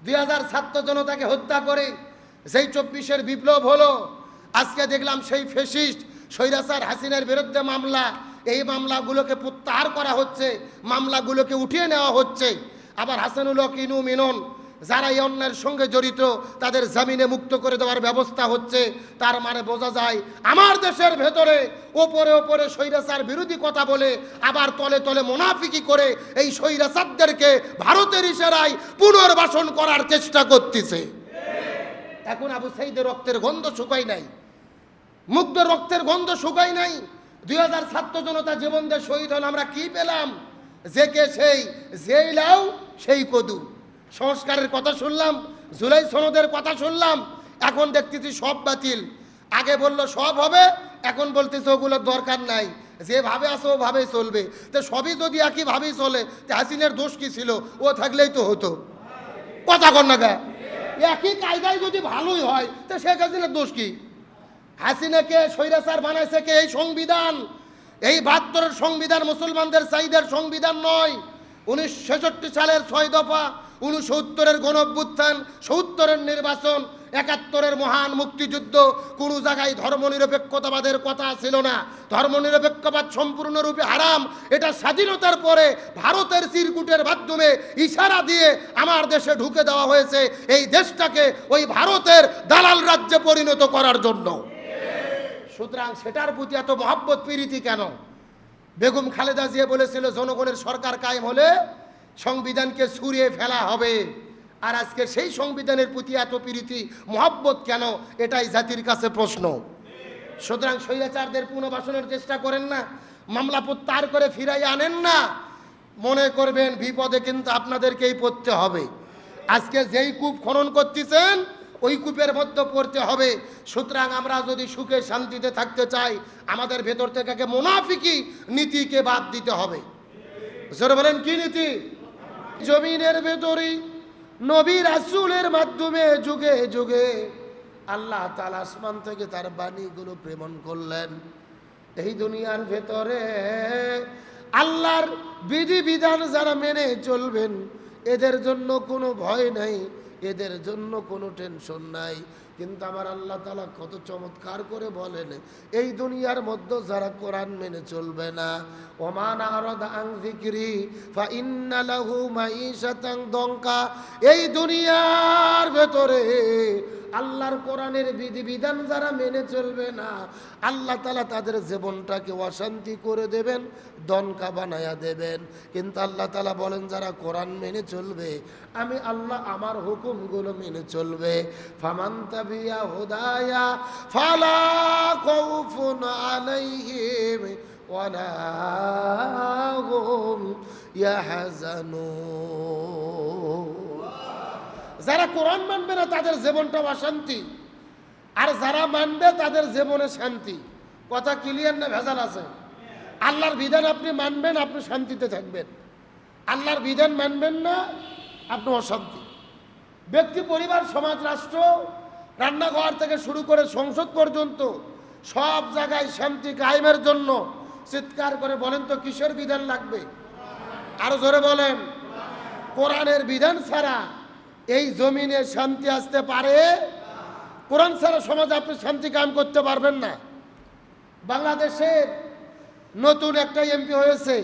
2000 ছাত্র জনতাকে হত্যা করে যেই 24-এর বিপ্লব হলো, আজকে দেখলাম সেই ফ্যাসিস্ট স্বৈরাচার হাসিনার বিরুদ্ধে মামলা, এই মামলাগুলোকে প্রত্যাহার করা হচ্ছে, মামলাগুলোকে উঠিয়ে নেওয়া হচ্ছে। আবার হাসানুল হক ইনু মিনন যারা এই অন্যায়ের সঙ্গে জড়িত তাদের জামিনে মুক্ত করে দেওয়ার ব্যবস্থা হচ্ছে। তার মানে বোঝা যায় আমার দেশের ভেতরে ওপরে ওপরে স্বৈরাচার বিরোধী কথা বলে আবার তলে তলে মুনাফিকি করে এই স্বৈরাচারদেরকে ভারতের ইশারায় পুনর্বাসন করার চেষ্টা করতেছে। এখন আবু সাইদের রক্তের গন্ধ শুকায় নাই, মুগ্ধ রক্তের গন্ধ শুকায় নাই। 2000 ছাত্র জনতা জীবন দিয়ে শহীদ হল, আমরা কি পেলাম? যে কে সেই, যেই লাউ সেই কদু। সংস্কারের কথা শুনলাম, জুলাই সনদের কথা শুনলাম, এখন দেখতেছি সব বাতিল। আগে বললো সব হবে, এখন বলতেছে ওগুলোর দরকার নাই, যেভাবে আছে ওভাবেই চলবে। তো সবই যদি একইভাবেই চলে, তো হাসিনের দোষ কি ছিল? ও থাকলেই তো হতো। কথা কর না গা, একই কায়দায় যদি ভালোই হয় তো শেখ হাসিনার দোষ কি? হাসিনাকে স্বৈরাচার বানাইছে কে? এই সংবিধান। এই 72-এর সংবিধান মুসলমানদের চাহিদার সংবিধান নয়। 1966 সালের 6 দফা, 69-এর গণঅভ্যুত্থান, 70-এর নির্বাচন, 71-এর মহান মুক্তিযুদ্ধ, কোনো জায়গায় ধর্মনিরপেক্ষতাবাদের কথা ছিল না। ধর্মনিরপেক্ষবাদ সম্পূর্ণরূপে হারাম। এটা স্বাধীনতার পরে ভারতের চিরকুটের মাধ্যমে ইশারা দিয়ে আমার দেশে ঢুকে দেওয়া হয়েছে, এই দেশটাকে ওই ভারতের দালাল রাজ্যে পরিণত করার জন্য। সুতরাং সেটার প্রতি এত মহব্বত প্রীতি কেন? বেগম খালেদা জিয়া বলেছিল জনগণের সরকার কায়েম হলে সংবিধানকে ছুঁড়িয়ে ফেলা হবে। আর আজকে সেই সংবিধানের প্রতি এত প্রীতি মহব্বত কেন? এটাই জাতির কাছে প্রশ্ন। সুতরাং স্বৈরাচারদের পুনর্বাসনের চেষ্টা করেন না, মামলা প্রত্যাহার করে ফিরাই আনেন না। মনে করবেন বিপদে কিন্তু আপনাদেরকেই পড়তে হবে। আজকে যেই কূপ খনন করতেছেন ওই কূপের মধ্যে পড়তে হবে। সুতরাং আমরা যদি সুখে শান্তিতে থাকতে চাই, আমাদের ভেতর থেকে মুনাফিকি নীতিকে বাদ দিতে হবে। জোরে বলেন কি নীতি? জমিনের ভেতরে নবী রাসূলের মাধ্যমে যুগে যুগে আল্লাহ তাআলা আসমান থেকে তার বাণীগুলো প্রেরণ করলেন। এই দুনিয়ার ভেতরে আল্লাহর বিধিবিধান যারা মেনে চলবেন এদের জন্য কোনো ভয় নাই, এদের জন্য কোনো টেনশন নাই। কিন্তু আমার আল্লাহ তাআলা কত চমৎকার করে বলেন, এই দুনিয়ার মধ্যে যারা কোরআন মেনে চলবে না, ওমান আরাদা আন যিকরি ফা ইন্না লাহু মাঈশাতান দঙ্কা, এই দুনিয়ার ভেতরে আল্লাহর কোরআনের বিধিবিধান যারা মেনে চলবে না, আল্লাহ তাআলা তাদের জীবনটাকে অশান্তি করে দেবেন, দনকা বানায়া দেবেন। কিন্তু আল্লাহ তাআলা বলেন যারা কোরআন মেনে চলবে, আমি আল্লাহ আমার হুকুমগুলো মেনে চলবে, ফামান তাবিয়া হুদায়া ফালা খাউফুন আলাইহিম ওয়ালা হুম ইয়াহজানুন। যারা কোরআন মানবে না তাদের জীবনটা অশান্তি, আর যারা মানবে তাদের জীবনে শান্তি। কথা ক্লিয়ার না ভেজাল আছে? আল্লাহর বিধান আপনি মানবেন, আপনি শান্তিতে থাকবেন। আল্লাহর বিধান মানবেন না, আপনি অশান্তি। ব্যক্তি, পরিবার, সমাজ, রাষ্ট্র, রান্নাঘর থেকে শুরু করে সংসদ পর্যন্ত সব জায়গায় শান্তি কায়েমের জন্য চিৎকার করে বলেন তো কিসের বিধান লাগবে? আরো জোরে বলেন। কোরআনের বিধান ছাড়া এই জমিনে শান্তি আসতে পারে? কোরআন ছাড়া সমাজে আপনি শান্তি কায়েম করতে পারবেন না। বাংলাদেশের নতুন একটা এমপি হয়েছে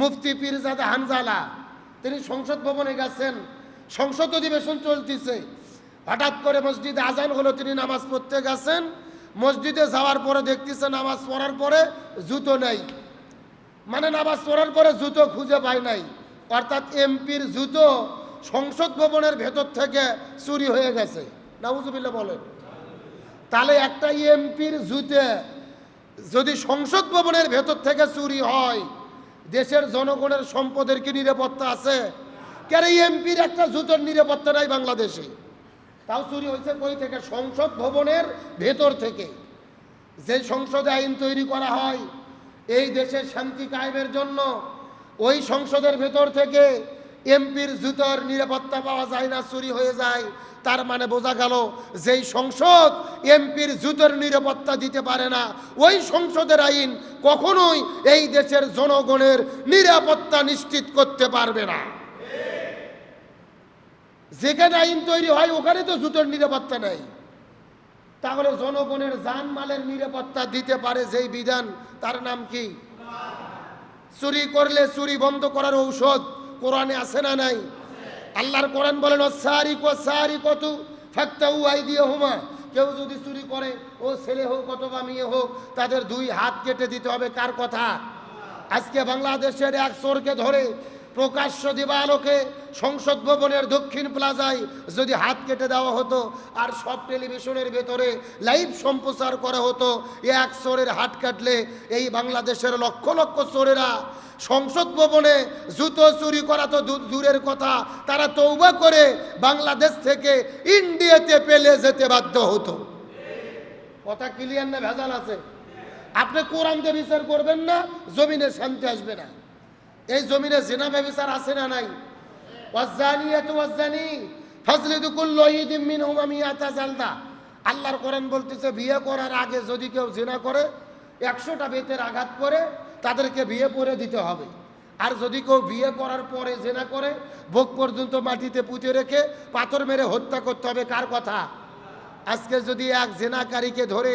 মুফতি পীরজাদা হানজালা, তিনি সংসদ ভবনে গেছেন, সংসদ অধিবেশন চলতেছে। হঠাৎ করে মসজিদে আজান হলো, তিনি নামাজ পড়তে গেছেন। মসজিদে যাওয়ার পরে দেখতেছে নামাজ পড়ার পরে জুতো নেই, মানে নামাজ পড়ার পরে জুতো খুঁজে পায় নাই, অর্থাৎ এমপির জুতো সংসদ ভবনের ভেতর থেকে চুরি হয়ে গেছে। নাউজুবিল্লাহ বলেন। তাহলে একটা এমপির জুতে যদি সংসদ ভবনের ভেতর থেকে চুরি হয়, দেশের জনগণের সম্পদের কি নিরাপত্তা আছে? কেন এমপির একটা জুতোর নিরাপত্তা নাই বাংলাদেশে। তাও চুরি হয়েছে কই থেকে? সংসদ ভবনের ভেতর থেকে। যে সংসদে আইন তৈরি করা হয় এই দেশের শান্তি কায়েমের জন্য, ওই সংসদের ভেতর থেকে এমপির জুতোর নিরাপত্তা পাওয়া যায় না, চুরি হয়ে যায়। তার মানে বোঝা গেল যেই সংসদ এমপির জুতোর নিরাপত্তা দিতে পারে না, ওই সংসদের আইন কখনোই এই দেশের জনগণের নিরাপত্তা নিশ্চিত করতে পারবে না। যেখানে আইন তৈরি হয় ওখানে তো জুতোর নিরাপত্তা নেই, তাহলে জনগণের জানমালের নিরাপত্তা দিতে পারে যেই বিধান, তার নাম কি? চুরি করলে চুরি বন্ধ করার ঔষধ কোরআনে আছে না নাই? আল্লাহর কোরআন বলেন ওয়াসারিকু ফাকতাউ আইদিয়াহুমা, কেউ যদি চুরি করে, ও ছেলে হোক অথবা মেয়ে হোক, তাদের দুই হাত কেটে দিতে হবে। কার কথা? আজকে বাংলাদেশের এক চোরকে ধরে প্রকাশ্য দিবালোকে সংসদ ভবনের দক্ষিণ প্লাজায় যদি হাত কেটে দেওয়া হতো আর সব টেলিভিশনের ভেতরে লাইভ সম্প্রচার করা হতো, এক চোরের হাত কাটলে এই বাংলাদেশের লক্ষ লক্ষ চোরেরা সংসদ ভবনে জুতো চুরি করা তো দূরের কথা, তারা তওবা করে বাংলাদেশ থেকে ইন্ডিয়াতে পেলে যেতে বাধ্য হতো। কথা ক্লিয়ার না ভেজাল আছে? আপনি কোরআন দিয়ে বিচার করবেন না, জমিনে শান্তি আসবে না। এই জমিনে জিনা ব্যভিচার আছে না নাই? ওয়াজ্জানিয়াতু ওয়াজ্জানি ফাজলিদু কুল্লু ওয়াহিদিম মিনহুমা মিয়াতা জালদা। আল্লাহর কোরআন বলতেছে বিয়ে করার আগে যদি কেউ জিনা করে 100টা বেতের আঘাত করে তাদেরকে বিয়ে করে দিতে হবে। আর যদি কেউ বিয়ে করার পরে জিনা করে বুক পর্যন্ত মাটিতে পুঁতে রেখে পাথর মেরে হত্যা করতে হবে। কার কথা? আজকে যদি এক জিনাকারীকে ধরে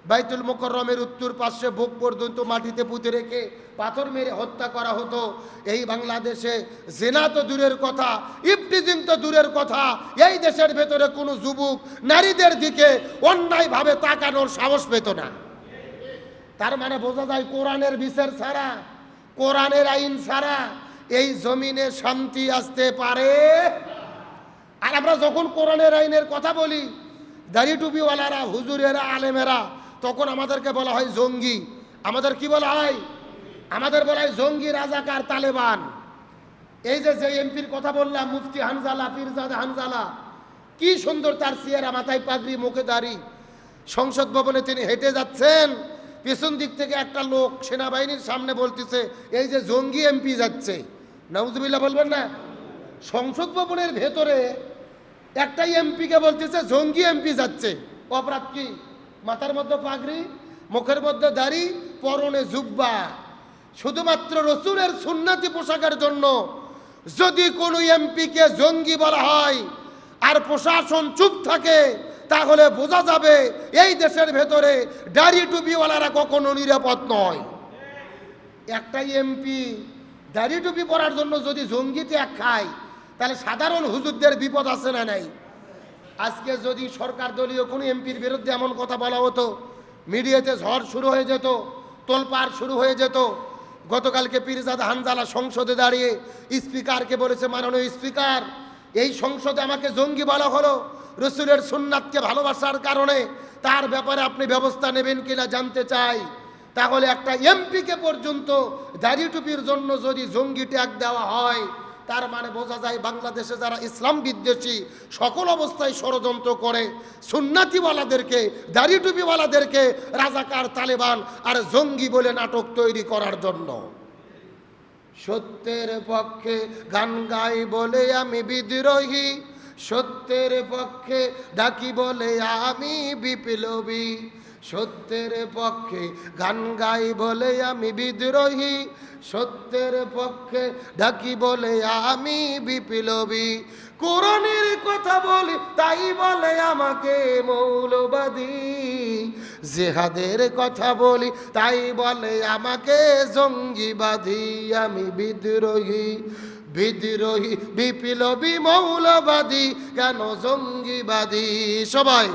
বাইতুল মুকাররমের উত্তর পাশে বুক পর্যন্ত মাটিতে পুঁতে রেখে পাথর মেরে হত্যা করা হতো, এই বাংলাদেশে জিনা তো দূরের কথা, ইফটিজিং তো দূরের কথা, এই দেশের ভেতরে কোনো যুবক নারীদের দিকে অন্যায়ভাবে তাকানোর সাহস পেত না। তার মানে বোঝা যায় কোরআনের বিচার ছাড়া, কোরআনের আইন ছাড়া এই জমিনে শান্তি আসতে পারে। আর আমরা যখন কোরআনের আইনের কথা বলি, দাড়ি টুপিওয়ালারা, হুজুরেরা, আলেমেরা, তখন আমাদেরকে বলা হয় জঙ্গি। আমাদের কি বলা হয়? আমাদের বলা হয় জঙ্গি, রাজাকার, তালেবান। এই যে এমপির কথা বললাম, মুফতি হানজালা, পীরজাদা হানজালা, কি সুন্দর তার চেহারা, মাথায় পাগড়ি, মুখে দাড়ি, সংসদ ভবনে তিনি হেঁটে যাচ্ছেন, পেছন দিক থেকে একটা লোক সেনাবাহিনীর সামনে বলতেছে এই যে জঙ্গি এমপি যাচ্ছে। নাউজুবিল্লাহ বলবেন না? সংসদ ভবনের ভেতরে একটা এমপিকে বলতেছে জঙ্গি এমপি যাচ্ছে। অপরাধ কি? মাথার মধ্যে পাগড়ি, মুখের মধ্যে দাড়ি, পরনে জুব্বা। শুধুমাত্র রসুলের সুন্নতি পোশাকের জন্য যদি কোনো এমপিকে জঙ্গি বলা হয় আর প্রশাসন চুপ থাকে, তাহলে বোঝা যাবে এই দেশের ভেতরে দাড়ি টুপিওয়ালারা কখনো নিরাপদ নয়। একটা এমপি দাড়ি টুপি পরার জন্য যদি জঙ্গি ত্যাগ খায়, তাহলে সাধারণ হুজুরদের বিপদ আছে না নাই? আজকে যদি সরকার দলীয় কোনো এমপির বিরুদ্ধে এমন কথা বলা হতো, মিডিয়াতে ঝড় শুরু হয়ে যেত, তোলপাড় শুরু হয়ে যেত। গতকালকে পীরজাদা হানজালা সংসদে দাঁড়িয়ে স্পিকারকে বলেছে, মাননীয় স্পিকার, এই সংসদে আমাকে জঙ্গি বলা হলো, রসুলের সুন্নাতকে ভালোবাসার কারণে তার ব্যাপারে আপনি ব্যবস্থা নেবেন কিনা জানতে চাই। তাহলে একটা এমপিকে পর্যন্ত দাড়ি টুপির জন্য যদি জঙ্গি ট্যাগ দেওয়া হয়, তার মানে বোঝা যায় বাংলাদেশে যারা ইসলাম বিদ্বেষী সকল অবস্থায় ষড়যন্ত্র করে সুন্নাতিওয়ালাদেরকে, দাড়ি টুপিওয়ালাদেরকে রাজাকার, তালেবান আর জঙ্গি বলে নাটক তৈরি করার জন্য। সত্যের পক্ষে গান গাই বলে আমি বিদ্রোহী, সত্যের পক্ষে ডাকি বলে আমি বিপ্লবী, সত্যের পক্ষে গান গাই বলে আমি বিদ্রোহী, সত্যের পক্ষে ডাকি বলে আমি বিপ্লবী। কোরআনের কথা বলি তাই বলে আমাকে মৌলবাদী, জিহাদের কথা বলি তাই বলে আমাকে জঙ্গিবাদী। আমি বিদ্রোহী, বিদ্রোহী, বিপ্লবী, মৌলবাদী, কেন জঙ্গিবাদী? সবাই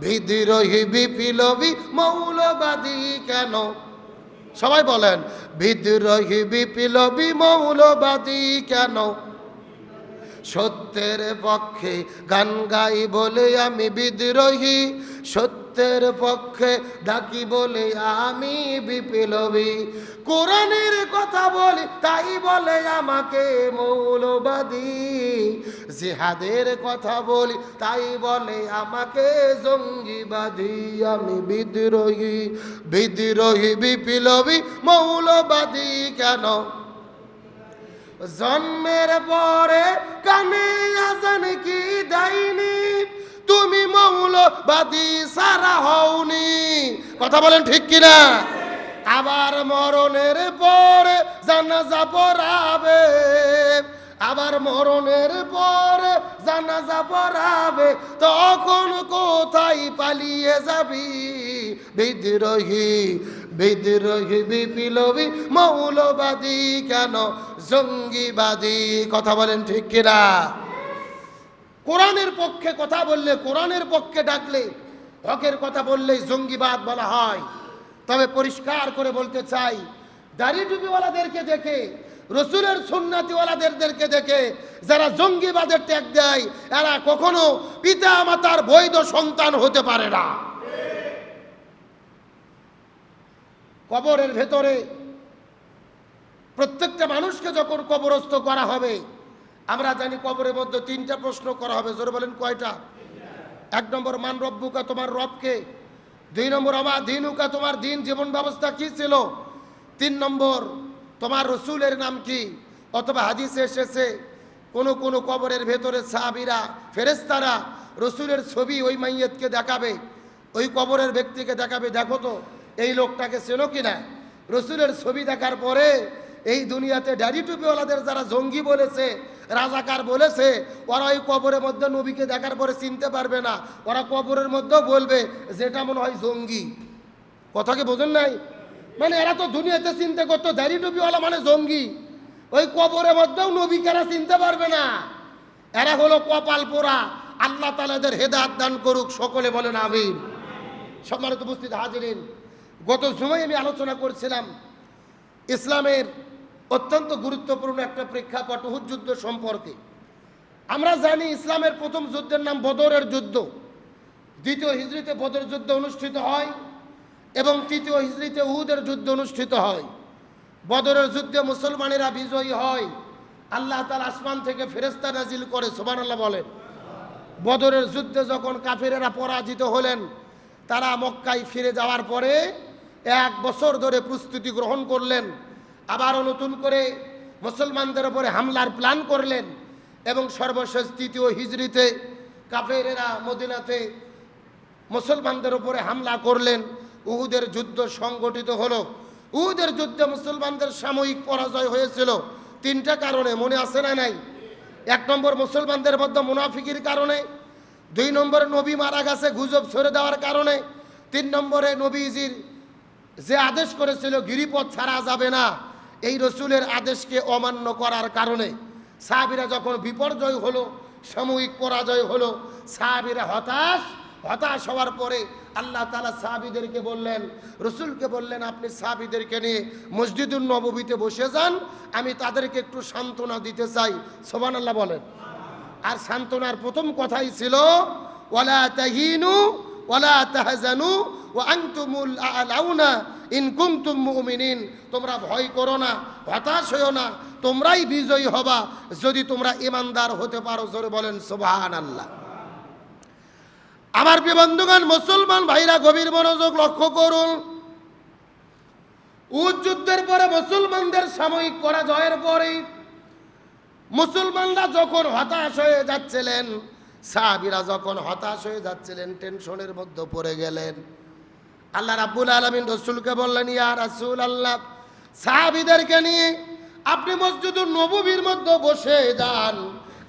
বিদ্রোহী, বিপ্লবী, মৌলবাদী কেন? সবাই বলেন বিদ্রোহী, বিপ্লবী, মৌলবাদী কেন? সত্যের পক্ষে গান গাই বলে আমি বিদ্রোহী, সত্যের পক্ষে ডাকি বলে আমি বিপ্লবী। কোরআনের কথা বলি তাই বলে আমাকে মৌলবাদী, জিহাদের কথা বলি তাই বলে আমাকে জঙ্গিবাদী। আমি বিদ্রোহী, বিদ্রোহী, বিপ্লবী, মৌলবাদী কেন? জন্মের পরে কানে আজান কি দেয়নি, তুমি মৌলবাদী সারা হওনি। কথা বলেন ঠিক কিনা? আবার মরণের পরে জানাজা পড়াবে, আবার মরণের পর জানাজা পড়াবে, তখন কোথায় পালিয়ে যাবি? বিদ্রোহী বিদ্রোহী বিপ্লবী মৌলবাদী কেন জঙ্গিবাদী? কথা বলেন ঠিক কিনা? কোরআনের পক্ষে কথা বললে, কোরআনের পক্ষে ডাকলে, হকের কথা বললেই জঙ্গিবাদ বলা হয়। তবে পরিষ্কার করে বলতে চাই, দাড়ি টুপিওয়ালাদেরকে দেখে, রসুলের সুন্নাতিওয়ালাদেরকে দেখে যারা জঙ্গিবাদের ট্যাগ দেয়, এরা কখনো পিতা মাতার বৈধ সন্তান হতে পারে না। কবরের ভেতরে প্রত্যেকটা মানুষকে যখন কবরস্থ করা হবে, আমরা জানি কবরের মধ্যে 3টা প্রশ্ন করা হবে। জোরে বলেন কয়টা? 1 নম্বর মান রব্বুকা, তোমার রবকে। 2 নম্বর আমা দিনুকা, তোমার দিন জীবন ব্যবস্থা কি ছিল। 3 নম্বর তোমার রসুলের নাম কি। অথবা হাদিসে এসেছে কোন কোন কবরের ভেতরে সাহাবীরা, ফেরেশতারা রসুলের ছবি ওই মাইয়তকে দেখাবে, ওই কবরের ব্যক্তিকে দেখাবে, দেখো তো এই লোকটাকে চেনো কিনা। রসুলের ছবি দেখার পরে এই দুনিয়াতে দাড়ি টুপিওয়ালাদের যারা জঙ্গি বলেছে, রাজাকার বলেছে, ওরা ওই কবরের মধ্যে নবীকে দেখার পরে চিনতে পারবে না। ওরা কবরের মধ্যেও বলবে যেটা মনে হয় জঙ্গি। কথা কি বোঝেন নাই? মানে এরা তো দুনিয়াতে চিন্তা করতো দাড়ি টুপিওয়ালা মানে জঙ্গি, ওই কবরের মধ্যেও নবীকে এরা চিনতে পারবে না। এরা হলো কপাল পোড়া। আল্লাহ তাআলা এদের হেদায়েত দান করুক, সকলে বলেন আমিন। সম্মানিত উপস্থিত হাজিরিন, গত জুমায় আমি আলোচনা করছিলাম ইসলামের অত্যন্ত গুরুত্বপূর্ণ একটা প্রেক্ষাপট উহুদ যুদ্ধ সম্পর্কে। আমরা জানি ইসলামের প্রথম যুদ্ধের নাম বদরের যুদ্ধ। 2য় হিজরিতে বদর যুদ্ধ অনুষ্ঠিত হয় এবং 3য় হিজরিতে উহুদের যুদ্ধ অনুষ্ঠিত হয়। বদরের যুদ্ধে মুসলমানেরা বিজয়ী হয়, আল্লাহ তাআলা আসমান থেকে ফেরেশতা নাজিল করে, সুবহানাল্লাহ বলেন। বদরের যুদ্ধে যখন কাফেরেরা পরাজিত হলেন, তারা মক্কায় ফিরে যাওয়ার পরে 1 বছর ধরে প্রস্তুতি গ্রহণ করলেন, আবারও নতুন করে মুসলমানদের উপরে হামলার প্ল্যান করলেন এবং সর্বশেষ 3য় হিজরিতে কাফেরেরা মদিনাতে মুসলমানদের উপরে হামলা করলেন। উহুদের যুদ্ধ সংগঠিত হলো। উহুদের যুদ্ধে মুসলমানদের সাময়িক পরাজয় হয়েছিল 3টা কারণে, মনে আছে না নাই? 1 নম্বর মুসলমানদের মধ্যে মুনাফিকির কারণে, 2 নম্বরে নবী মারা গেছে গুজব ছড়ে দেওয়ার কারণে, 3 নম্বরে নবীজির যে আদেশ করেছিল গিরিপথ ছাড়া যাবে না, এই রসুলের আদেশকে অমান্য করার কারণে সাহাবীরা যখন বিপর্যয় হলো, সাময়িক পরাজয় হলো, সাহাবীরা হতাশ হওয়ার পরে আল্লাহ তাআলা সাহাবীদেরকে বললেন, রসুলকে বললেন, আপনি সাহাবীদেরকে নিয়ে মসজিদুন নববীতে বসে যান, আমি তাদেরকে একটু সান্ত্বনা দিতে চাই। সুবহানাল্লাহ বলেন। আর সান্ত্বনার প্রথম কথাই ছিল ওয়ালা তাহিনু ওয়ালা তাহজানু ওয়া আনতুমুল আ'লাউনা ইন কুনতুম মুমিনিন। তোমরা ভয় করো না, হতাশ হইও না, তোমরাই বিজয়ী হবা যদি তোমরা ঈমানদার হতে পারো। জোরে বলেন সুবহানাল্লাহ। আমার প্রিয় বন্ধুগণ, মুসলমান ভাইরা গভীর মনোযোগ লক্ষ্য করুন। উহুদ যুদ্ধের পরে মুসলমানদের সাময়িক পরাজয়ের পরে মুসলমানরা যখন হতাশ হয়ে যাচ্ছিলেন, সাহাবীরা যখন হতাশ হয়ে যাচ্ছিলেন, টেনশনের মধ্যে পড়ে গেলেন, আল্লাহ রাব্বুল আলামিন রাসূলকে বললেন, ইয়া রাসূলুল্লাহ, সাহাবীদেরকে নিয়ে আপনি মসজিদুন নববীর মধ্যে বসে যান,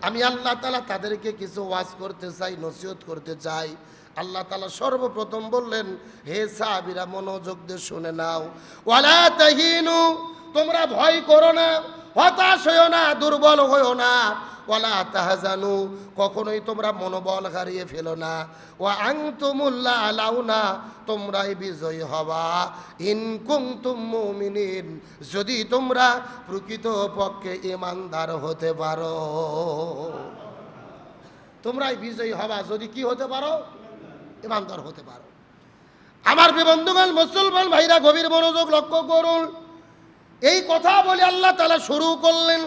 আমি আল্লাহ তাআলা তাদেরকে কিছু ওয়াজ করতে চাই, নসিহত করতে চাই। আল্লাহ তাআলা সর্বপ্রথম বললেন, হে সাহাবীরা মনোযোগ দিয়ে শুনে নাও, ওয়ালা তাহিনু, তোমরা ভয় করো না, হতাশ হইও না, দুর্বল হইও না, ওয়ালা তাহজানু, কখনোই তোমরা মনোবল হারিয়ে ফেলো না, ওয়া আনতুমুল আ'লাউনা, তোমরাই বিজয়ী হবা, ইন কুনতুম মুমিনিন, যদি তোমরা প্রকৃত পক্ষে ঈমানদার হতে পারো। তোমরাই বিজয়ী হবা যদি কি হতে পারো? ঈমানদার হতে পারো। আমার প্রিয় বন্ধুগণ, মুসলমান ভাইরা গভীর মনোযোগ লক্ষ্য করুন। এই কথা বলে আল্লাহ তাআলা শুরু করলেন।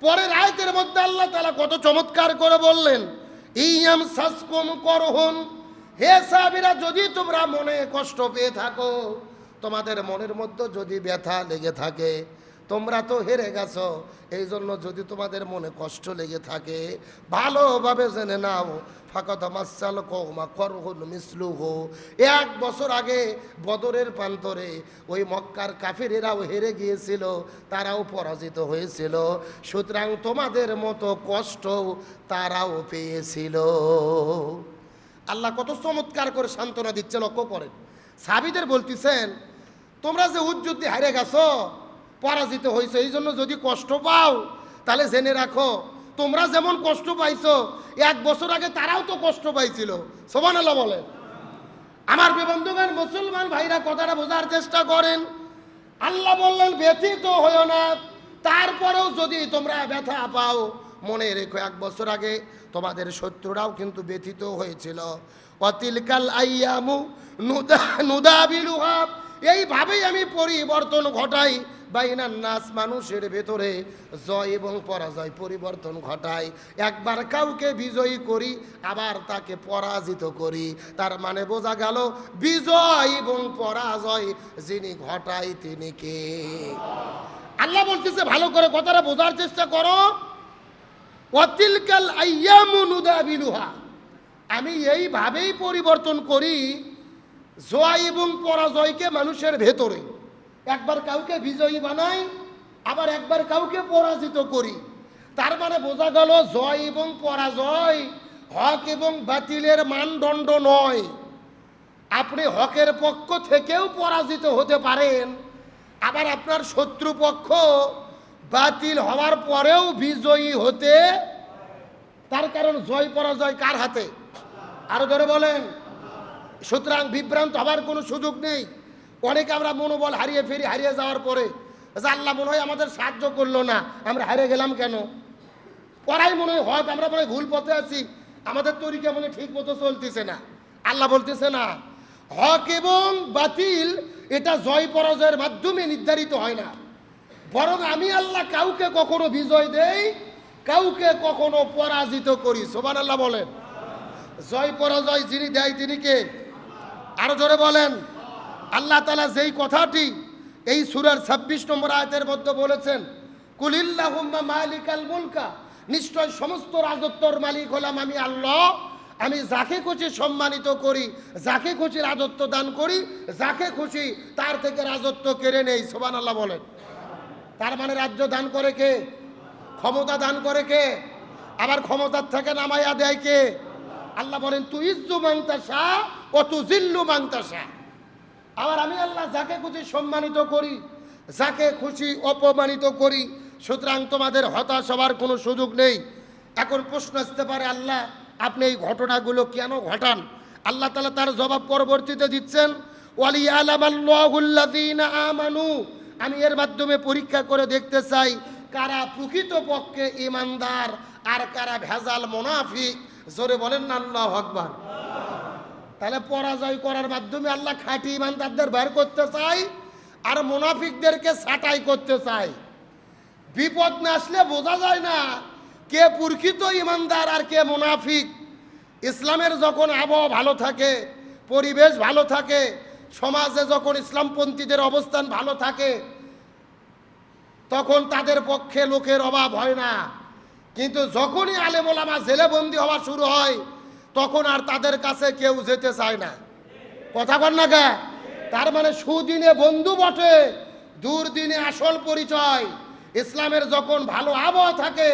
পরের আয়াতের মধ্যে আল্লাহ তাআলা কত চমৎকার করে বললেন, ইয়াম সাসকুম করহুন, হে সাহাবীরা, যদি তোমরা মনে কষ্ট পেয়ে থাকো, তোমাদের মনের মধ্যে যদি ব্যথা লেগে থাকে, তোমরা তো হেরে গেছো, এই জন্য যদি তোমাদের মনে কষ্ট লেগে থাকে, ভালোভাবে জেনে নাও, ফাকাদ মাসাল কওমা করহুন মিসলুহু। 1 বছর আগে বদরের প্রান্তরে ওই মক্কার কাফিরেরাও হেরে গিয়েছিল, তারাও পরাজিত হয়েছিল, সুতরাং তোমাদের মতো কষ্ট তারাও পেয়েছিল। আল্লাহ কত চমৎকার করে সান্ত্বনা দিচ্ছে, লক্ষ্য করেন। সাহাবীদের বলতেছেন, তোমরা যে উহুদ যুদ্ধে হারে গেছো, পরাজিত হয়েছে, এই জন্য যদি কষ্ট পাও তাহলে জেনে রাখো তোমরা যেমন কষ্ট পাইছো 1 বছর আগে তারাও তো কষ্ট পাইছিল। সুবহানাল্লাহ বলেন। আমার বন্ধুগণ, মুসলমান ভাইরা কথাটা বোঝার চেষ্টা করেন। আল্লাহ বললেন ব্যথিত হইও না, তারপরেও যদি তোমরা ব্যথা পাও মনে রেখো 1 বছর আগে তোমাদের শত্রুরাও কিন্তু ব্যথিত হয়েছিল। অতিলকাল আইয়ামু নুদাবিলুহা, এইভাবেই আমি পরিবর্তন ঘটাই বাইনান নাস, মানুষের ভেতরে জয় এবং পরাজয় পরিবর্তন ঘটাই। একবার কাউকে বিজয়ী করি, আবার তাকে পরাজিত করি। তার মানে বোঝা গেল বিজয় এবং পরাজয় যিনি ঘটাই তিনি কে? আল্লাহ বলতেছে, ভালো করে কথাটা বোঝার চেষ্টা করো। ওয়াতিলকাল আইয়ামু নুদাবিলুহা, আমি এইভাবেই পরিবর্তন করি জয় এবং পরাজয়কে মানুষের ভেতরে। একবার কাউকে বিজয়ী বানাই, আবার একবার কাউকে পরাজিত করি। তার মানে বোঝা গেল জয় এবং পরাজয় হক এবং বাতিলের মানদণ্ড নয়। আপনি হকের পক্ষ থেকেও পরাজিত হতে পারেন, আবার আপনার শত্রুপক্ষ বাতিল হওয়ার পরেও বিজয়ী হতে। তার কারণ জয় পরাজয় কার হাতে? আরো ধরে বলেন। সুতরাং বিভ্রান্ত হওয়ার কোনো সুযোগ নেই। অনেকে আমরা মনোবল হারিয়ে যাওয়ার পরে যে আল্লাহ মনে হয় আমাদের সাহায্য করলো না, আমরা হারিয়ে গেলাম কেন? পড়াই মনে হয় আমরা মনে হয় ভুল পথে আছি, আমাদের তরিকা মনে ঠিক মতো চলতেছে না। আল্লাহ বলতেছে না, হক এবং বাতিল এটা জয় পরাজয়ের মাধ্যমে নির্ধারিত হয় না, বরং আমি আল্লাহ কাউকে কখনো বিজয় দেই, কাউকে কখনো পরাজিত করি। সুবহানাল্লাহ বলেন। জয় পরাজয় যিনি দেয় তিনি কে? আরো জোরে বলেন। আল্লাহ তাআলা যেই কথাটি এই সূরার 26 নম্বর আয়াতের মধ্যে বলেছেন, কুলিল্লাহুম্মা মালিকাল মুলকা, নিশ্চয় সমস্ত রাজত্বর মালিক হলাম আমি আল্লাহ, আমি যাকে খুশি সম্মানিত করি, যাকে খুশি রাজত্ব দান করি, যাকে খুশি তার থেকে রাজত্ব কেড়ে নেই। সুবহানাল্লাহ বলেন। তার মানে রাজ্য দান করে কে? ক্ষমতা দান করে কে? আবার ক্ষমতার থেকে নামাইয়া দেয় কে? আল্লাহ বলেন, তুইজ্জু মান তাশা ওয়া তুযিল্লু মান তাশা। আবার আমি আল্লাহ যাকে খুশি সম্মানিত করি, যাকে খুশি অপমানিত করি। সুতরাং তোমাদের হতাশ হওয়ার কোনো সুযোগ নেই। এখন প্রশ্ন আসতে পারে, আল্লাহ আপনি এই ঘটনাগুলো কেন ঘটান? আল্লাহ তাআলা তার জবাব পরবর্তীতে দিচ্ছেন, ওয়ালিয়ালামাল্লাহুল্লাযীনা আমানু, আমি এর মাধ্যমে পরীক্ষা করে দেখতে চাই কারা প্রকৃতপক্ষে ঈমানদার আর কারা ভেজাল মুনাফিক। জোরে বলেন না আল্লাহু আকবার। তাহলে পরাজয় করার মাধ্যমে আল্লাহ খাঁটি ঈমানদারদের বের করতে চাই আর মুনাফিকদেরকে ছাঁটাই করতে চাই। বিপদ না আসলে বোঝা যায় না কে প্রকৃত ঈমানদার আর কে মুনাফিক। ইসলামের যখন আবহাওয়া ভালো থাকে, পরিবেশ ভালো থাকে, সমাজে যখন ইসলামপন্থীদের অবস্থান ভালো থাকে, তখন তাদের পক্ষে লোকের অভাব হয় না। কিন্তু যখনই আলেম ওলামা জেলেবন্দি হওয়া শুরু হয়, তখন আর তাদের কাছে কেউ যেতে চায় না। কথা বল না কে? তার মানে সুদিনে বন্ধু বটে, দুর্দিনে আসল পরিচয়। ইসলামের যখন ভালো আবহাওয়া থাকে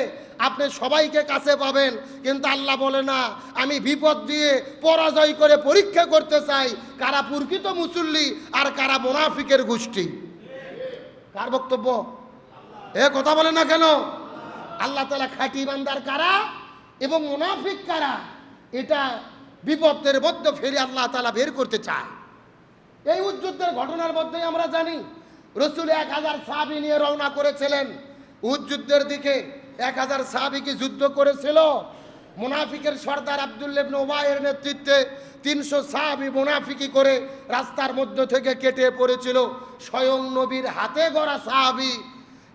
আপনি সবাইকে কাছে পাবেন, কিন্তু আল্লাহ বলে না, আমি বিপদ দিয়ে পরাজয় করে পরীক্ষা করতে চাই কারা প্রকৃত মুসল্লি আর কারা মুনাফিকের গোষ্ঠী। কার বক্তব্য? এ কথা বলে না কেন? আল্লাহ তাআলা খাঁটি ঈমানদার কারা এবং মুনাফিক কারা, এটা বিপদের মধ্যে ফেরে আল্লাহ তাআলা বের করতে চায়। এই উহুদের ঘটনার মধ্যে আমরা জানি রাসূল 1000 সাহাবী নিয়ে রওনা করেছিলেন উহুদের দিকে। 1000 সাহাবী কি যুদ্ধ করেছিল? মুনাফিকের সর্দার আব্দুল্লাহ ইবনে উবাইয়ের নেতৃত্বে 300 সাহাবী মুনাফিকি করে রাস্তার মধ্য থেকে কেটে পড়েছিল। স্বয়ং নবীর হাতে গড়া সাহাবী।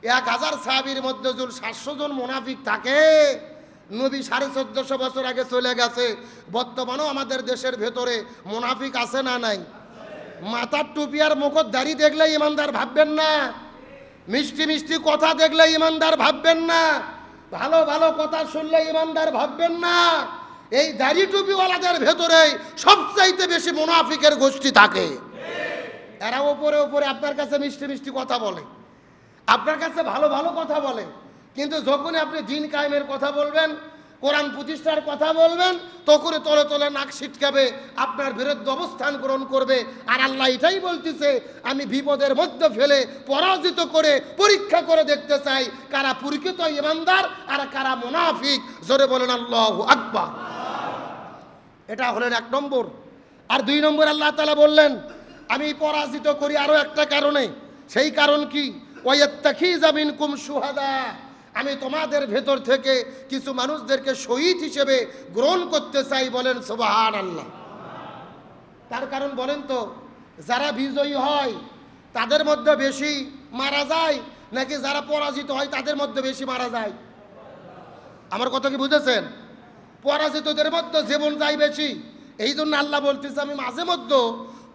1000 সাহাবীর মধ্যে যদি 700 জন মুনাফিক থাকে, নবী 1450 বছর আগে চলে গেছে, বর্তমানেও আমাদের দেশের ভেতরে মুনাফিক আছে না নাই? মাথার টুপি আর মুখত দাড়ি দেখলে ইমানদার ভাববেন না, মিষ্টি মিষ্টি কথা দেখলে ইমানদার ভাববেন না, ভালো ভালো কথা শুনলে ইমানদার ভাববেন না। এই দাড়ি টুপিওয়ালাদের ভেতরেই সবচাইতে বেশি মুনাফিকের গোষ্ঠী থাকে। এরা ওপরে ওপরে আপনার কাছে মিষ্টি মিষ্টি কথা বলে, আপনার কাছে ভালো ভালো কথা বলে, কিন্তু যখনই আপনি দিন কায়েমের কথা বলবেন, কোরআন প্রতিষ্ঠার কথা বলবেন, তখনই তলে তলে নাক ছিটকাবে, আপনার বিরুদ্ধে অবস্থান গ্রহণ করবে। আর আল্লাহ এটাই বলতেছে, আমি বিপদের মধ্যে ফেলে পরাজিত করে পরীক্ষা করে দেখতে চাই কারা প্রকৃত ইমানদার আর কারা মুনাফিক। জোরে বলেন আল্লাহু আকবার। এটা হলেন 1 নম্বর। আর 2 নম্বর আল্লাহ তাআলা বললেন, আমি পরাজিত করি আরো একটা কারণে। সেই কারণ কি? ওয়ায়াত্তাখিযা মিনকুম শুহাদা, আমি তোমাদের ভেতর থেকে কিছু মানুষদেরকে শহীদ হিসেবে গ্রহণ করতে চাই। বলেন সুবহানাল্লাহ। তার কারণ বলেন তো, যারা বিজয়ী হয় তাদের মধ্যে বেশি মারা যায় নাকি যারা পরাজিত হয় তাদের মধ্যে বেশি মারা যায়? আমার কথা কি বুঝেছেন? পরাজিতদের মধ্যে জীবন যায় বেশি। এই জন্য আল্লাহ বলতেছে, আমি মাঝে মধ্যে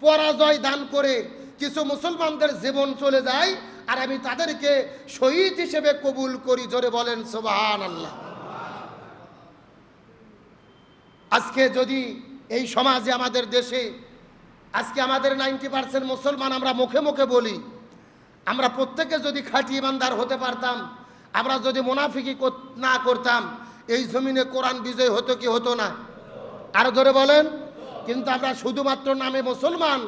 পরাজয় দান করে কিছু মুসলমানদের জীবন চলে যায় আর আমি তাদেরকে শহীদ হিসেবে কবুল করি। জোরে বলেন সুবহানাল্লাহ। আজকে যদি এই সমাজে, আমাদের দেশে আজকে আমাদের 90% মুসলমান, আমরা মুখে মুখে বলি, আমরা প্রত্যেকে যদি খাঁটি ইমানদার হতে পারতাম, আমরা যদি মুনাফিকি না করতাম, এই জমিনে কোরআন বিজয় হতো কি হতো না? আরো জোরে বলেন। কিন্তু আমরা শুধুমাত্র নামে মুসলমান,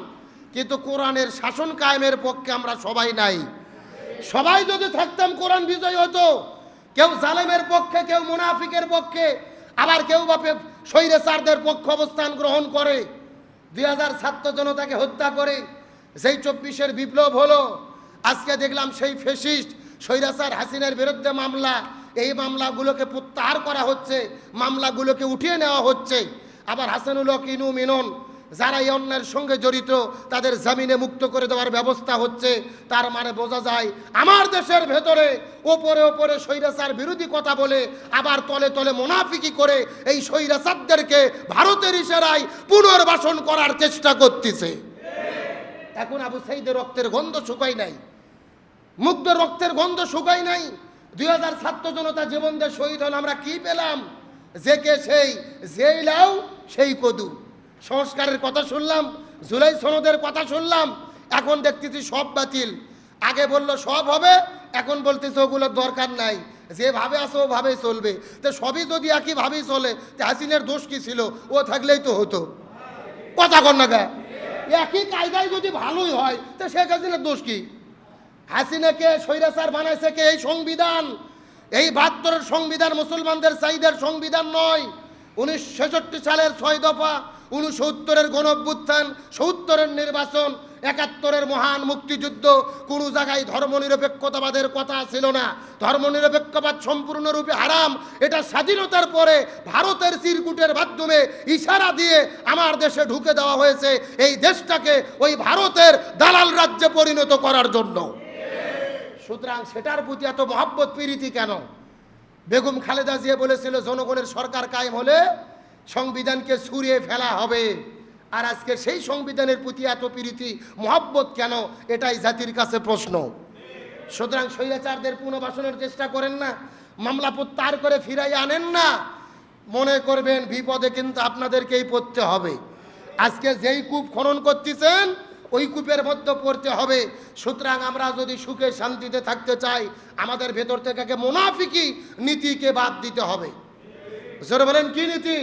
কিন্তু কোরআনের শাসন কায়েমের পক্ষে আমরা সবাই নাই। সবাই যদি থাকতাম কোরআন বিজয় হতো। কেউ জালেমের পক্ষে, কেউ মুনাফিকের পক্ষে, আবার কেউ বাপে স্বৈরাচারদের পক্ষে অবস্থান গ্রহণ করে। 2000 ছাত্র জনতাকে হত্যা করে যেই 24-এর বিপ্লব হলো, আজকে দেখলাম সেই ফ্যাসিস্ট স্বৈরাচার হাসিনার বিরুদ্ধে মামলা, এই মামলাগুলোকে প্রত্যাহার করা হচ্ছে, মামলাগুলোকে উঠিয়ে নেওয়া হচ্ছে। আবার হাসানুল হক ইনু মিনন, যারা এই অন্যের সঙ্গে জড়িত, তাদের জামিনে মুক্ত করে দেওয়ার ব্যবস্থা হচ্ছে। তার মানে বোঝা যায়, আমার দেশের ভেতরে ওপরে ওপরে স্বৈরাচার বিরোধী কথা বলে আবার তলে তলে মুনাফিকি করে এই স্বৈরাচারদেরকে ভারতের ইশারায় পুনর্বাসন করার চেষ্টা করতেছে। এখন আবু সাইদের রক্তের গন্ধ শুকায় নাই, মুগ্ধ রক্তের গন্ধ শুকায় নাই। 2000 ছাত্র জনতা জীবন দিয়ে শহীদ হল, আমরা কি পেলাম? যে কে সেই, যেই লাউ সেই কদু। সংস্কারের কথা শুনলাম, জুলাই সনদের কথা শুনলাম, এখন দেখতেছি সব বাতিল। আগে বললো সব হবে, এখন বলতেছে ওগুলোর দরকার নাই, যেভাবে আছে ওভাবেই চলবে। তো সবই যদি একইভাবেই চলে, তো হাসিনের দোষ কি ছিল? ও থাকলেই তো হতো। কথা কর না গা, একই কায়দায় যদি ভালোই হয়, তো শেখ হাসিনার দোষ কি? হাসিনাকে স্বৈরাচার বানাইছে কে? এই সংবিধান। এই 72-এর সংবিধান মুসলমানদের চাইদের সংবিধান নয়। 1966 সালের 6 দফা, 69-এর গণঅভ্যুত্থান, 70-এর নির্বাচন, 71-এর মহান মুক্তিযুদ্ধ, কোনো জায়গায় ধর্মনিরপেক্ষতাবাদের কথা ছিল না। ধর্মনিরপেক্ষবাদ সম্পূর্ণরূপে হারাম। এটা স্বাধীনতার পরে ভারতের চিরকুটের মাধ্যমে ইশারা দিয়ে আমার দেশে ঢুকে দেওয়া হয়েছে, এই দেশটাকে ওই ভারতের দালাল রাজ্যে পরিণত করার জন্য। সুতরাং সেটার প্রতি এত মহব্বত প্রীতি কেন? বেগম খালেদা জিয়া বলেছিল, জনগণের সরকার কায়েম হলে সংবিধানকে ছুঁড়িয়ে ফেলা হবে। আর আজকে সেই সংবিধানের প্রতি এত প্রীতি মহব্বত কেন? এটাই জাতির কাছে প্রশ্ন। সুতরাং স্বৈরাচারদের পুনর্বাসনের চেষ্টা করেন না, মামলা প্রত্যাহার করে ফিরাই আনেন না। মনে করবেন বিপদে কিন্তু আপনাদেরকেই পড়তে হবে। আজকে যেই কূপ খনন করতেছেন, ওই কূপের মধ্যে পড়তে হবে। সুতরাং আমরা যদি সুখে শান্তিতে থাকতে চাই, আমাদের ভেতর থেকে মুনাফিকি নীতিকে বাদ দিতে হবে। জোরে বলেন, কি নীতি?